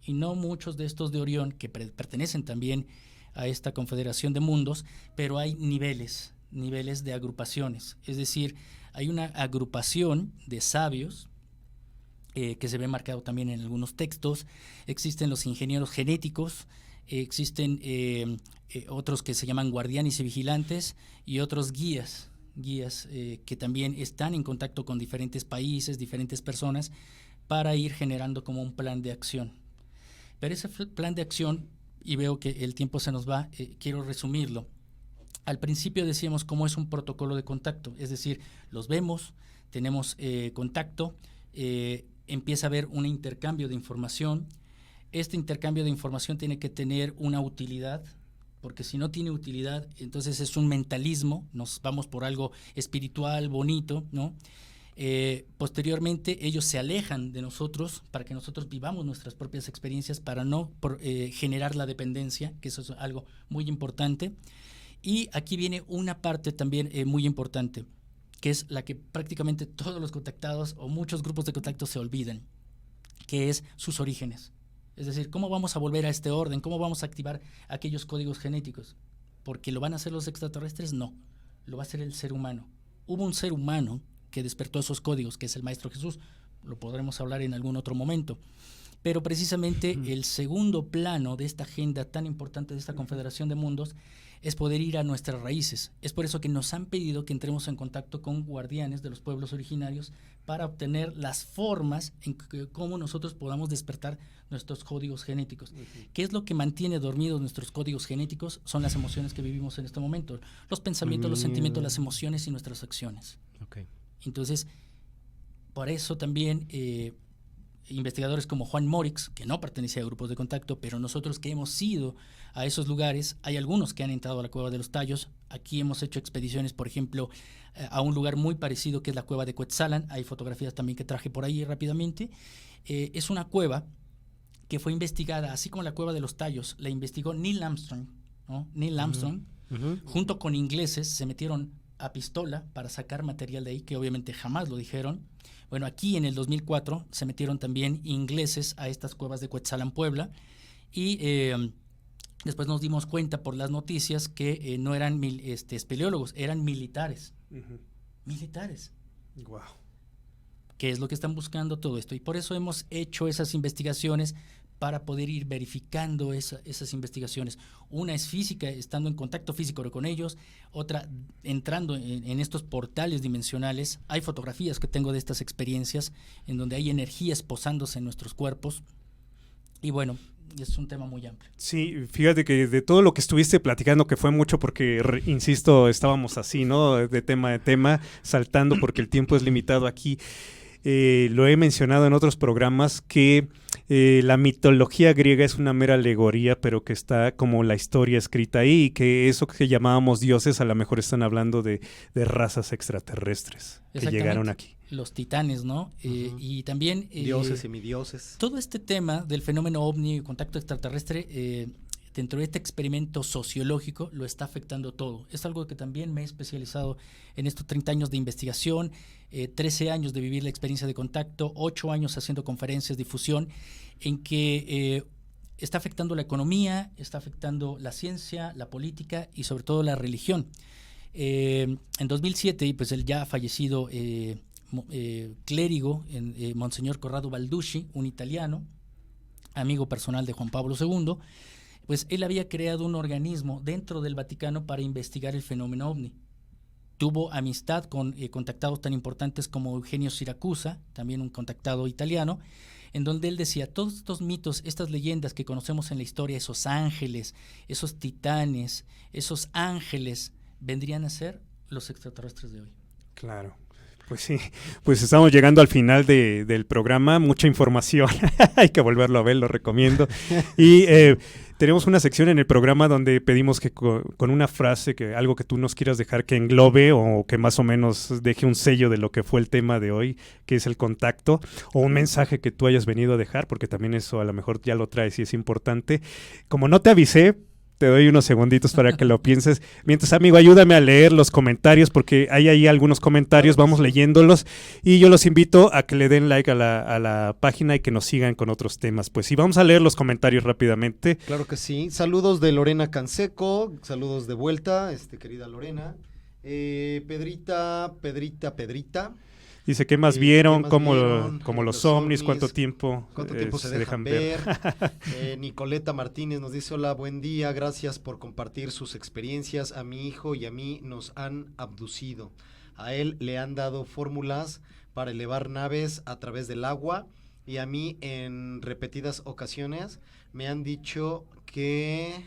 [SPEAKER 2] Y no muchos de estos de Orión, que pertenecen también a esta confederación de mundos, pero hay niveles de agrupaciones. Es decir, hay una agrupación de sabios, que se ve marcado también en algunos textos. Existen los ingenieros genéticos, existen otros que se llaman guardianes y vigilantes, y otros guías que también están en contacto con diferentes países, diferentes personas, para ir generando como un plan de acción. Pero ese plan de acción, y veo que el tiempo se nos va, quiero resumirlo. Al principio decíamos cómo es un protocolo de contacto, es decir, los vemos, tenemos contacto, empieza a haber un intercambio de información. Este intercambio de información tiene que tener una utilidad, porque si no tiene utilidad, entonces es un mentalismo, nos vamos por algo espiritual, bonito, ¿no? Posteriormente ellos se alejan de nosotros para que nosotros vivamos nuestras propias experiencias, para no generar la dependencia, que eso es algo muy importante. Y aquí viene una parte también muy importante, que es la que prácticamente todos los contactados o muchos grupos de contacto se olvidan, que es sus orígenes. Es decir, ¿cómo vamos a volver a este orden? ¿Cómo vamos a activar aquellos códigos genéticos? ¿Porque lo van a hacer los extraterrestres? No, lo va a hacer el ser humano. Hubo un ser humano que despertó esos códigos, que es el Maestro Jesús. Lo podremos hablar en algún otro momento. Pero precisamente el segundo plano de esta agenda tan importante de esta Confederación de Mundos es poder ir a nuestras raíces. Es por eso que nos han pedido que entremos en contacto con guardianes de los pueblos originarios para obtener las formas en cómo nosotros podamos despertar nuestros códigos genéticos. ¿Qué es lo que mantiene dormidos nuestros códigos genéticos? Son las emociones que vivimos en este momento. Los pensamientos, los sentimientos, las emociones y nuestras acciones. Entonces, por eso también investigadores como Juan Morix, que no pertenecía a grupos de contacto, pero nosotros que hemos ido a esos lugares, hay algunos que han entrado a la Cueva de los Tallos. Aquí hemos hecho expediciones, por ejemplo, a un lugar muy parecido que es la Cueva de Cuetzalan. Hay fotografías también que traje por ahí rápidamente. Es una cueva que fue investigada, así como la Cueva de los Tallos, la investigó Neil Armstrong, ¿no? Neil Armstrong, junto con ingleses, se metieron a pistola para sacar material de ahí, que obviamente jamás lo dijeron. Bueno, aquí en el 2004 se metieron también ingleses a estas cuevas de Cuetzalan, Puebla, y después nos dimos cuenta por las noticias que no eran espeleólogos, eran militares. Militares.
[SPEAKER 1] Wow.
[SPEAKER 2] ¿Qué es lo que están buscando todo esto? Y por eso hemos hecho esas investigaciones para poder ir verificando esas investigaciones. Una es física, estando en contacto físico con ellos, otra entrando en estos portales dimensionales. Hay fotografías que tengo de estas experiencias en donde hay energías posándose en nuestros cuerpos. Y bueno, es un tema muy amplio.
[SPEAKER 1] Sí, fíjate que de todo lo que estuviste platicando, que fue mucho porque, insisto, estábamos así, ¿no? De tema, saltando porque el tiempo es limitado aquí. Lo he mencionado en otros programas que la mitología griega es una mera alegoría, pero que está como la historia escrita ahí, y que eso que llamábamos dioses a lo mejor están hablando de razas extraterrestres que llegaron aquí.
[SPEAKER 2] Los titanes, ¿no? Y también...
[SPEAKER 4] dioses, semidioses.
[SPEAKER 2] Todo este tema del fenómeno ovni, contacto extraterrestre, dentro de este experimento sociológico lo está afectando todo. Es algo que también me he especializado en estos 30 años de investigación, 13 años de vivir la experiencia de contacto, 8 años haciendo conferencias, difusión, en que está afectando la economía, está afectando la ciencia, la política y sobre todo la religión. En 2007, pues el ya fallecido clérigo, Monseñor Corrado Balducci, un italiano, amigo personal de Juan Pablo II, pues él había creado un organismo dentro del Vaticano para investigar el fenómeno ovni. Tuvo amistad con contactados tan importantes como Eugenio Siracusa, también un contactado italiano, en donde él decía, todos estos mitos, estas leyendas que conocemos en la historia, esos ángeles, esos titanes, esos ángeles, vendrían a ser los extraterrestres de hoy.
[SPEAKER 1] Claro. Pues sí, pues estamos llegando al final del programa, mucha información, hay que volverlo a ver, lo recomiendo. Y tenemos una sección en el programa donde pedimos que con una frase, que algo que tú nos quieras dejar que englobe o que más o menos deje un sello de lo que fue el tema de hoy, que es el contacto, o un mensaje que tú hayas venido a dejar, porque también eso a lo mejor ya lo traes y es importante. Como no te avisé, te doy unos segunditos para que lo pienses. Mientras, amigo, ayúdame a leer los comentarios, porque hay ahí algunos comentarios, vamos leyéndolos, y yo los invito a que le den like a la página y que nos sigan con otros temas. Pues sí, vamos a leer los comentarios rápidamente.
[SPEAKER 4] Claro que sí. Saludos de Lorena Canseco, saludos de vuelta, querida Lorena. Pedrita.
[SPEAKER 1] Dice, ¿qué más vieron? ¿Cómo
[SPEAKER 4] los
[SPEAKER 1] ovnis? ¿Cuánto tiempo
[SPEAKER 4] se dejan ver? Nicoleta Martínez nos dice, hola, buen día, gracias por compartir sus experiencias. A mi hijo y a mí nos han abducido. A él le han dado fórmulas para elevar naves a través del agua, y a mí en repetidas ocasiones me han dicho que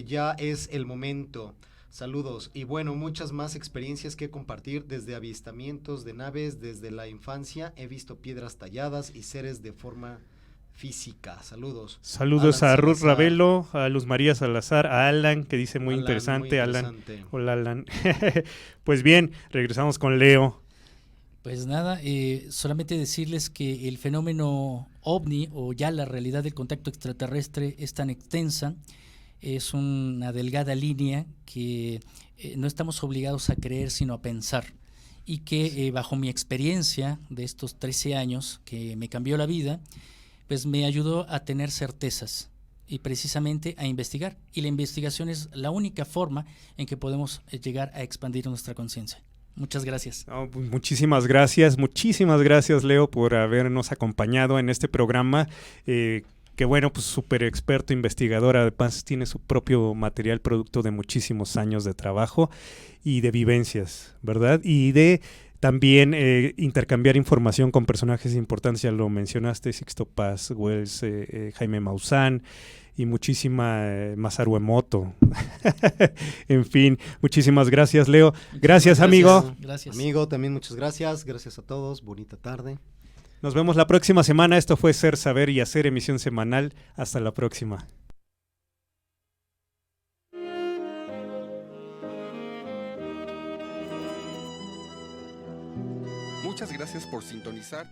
[SPEAKER 4] ya es el momento. Saludos. Y bueno, muchas más experiencias que compartir, desde avistamientos de naves, desde la infancia he visto piedras talladas y seres de forma física. Saludos.
[SPEAKER 1] Saludos
[SPEAKER 4] Alan
[SPEAKER 1] a Ruth
[SPEAKER 4] Salazar.
[SPEAKER 1] Ravelo, a Luz María Salazar, a Alan, que dice muy interesante. Alan. Hola, Alan. Pues bien, regresamos con Leo.
[SPEAKER 2] Pues nada, solamente decirles que el fenómeno ovni, o ya la realidad del contacto extraterrestre, es tan extensa. Es una delgada línea que no estamos obligados a creer, sino a pensar, y que bajo mi experiencia de estos 13 años que me cambió la vida, pues me ayudó a tener certezas y precisamente a investigar, y la investigación es la única forma en que podemos llegar a expandir nuestra conciencia. Muchas gracias.
[SPEAKER 1] Oh, pues muchísimas gracias, Leo, por habernos acompañado en este programa. Que bueno, pues súper experto, investigador, además tiene su propio material producto de muchísimos años de trabajo y de vivencias, ¿verdad? Y de también intercambiar información con personajes importantes, ya lo mencionaste, Sixto Paz Wells, Jaime Maussan y muchísima Masaru Emoto. En fin, muchísimas gracias, Leo. Gracias, amigo.
[SPEAKER 2] Gracias.
[SPEAKER 4] Amigo, también muchas gracias. Gracias a todos. Bonita tarde.
[SPEAKER 1] Nos vemos la próxima semana. Esto fue Ser, Saber y Hacer, emisión semanal. Hasta la próxima.
[SPEAKER 5] Muchas gracias por sintonizar.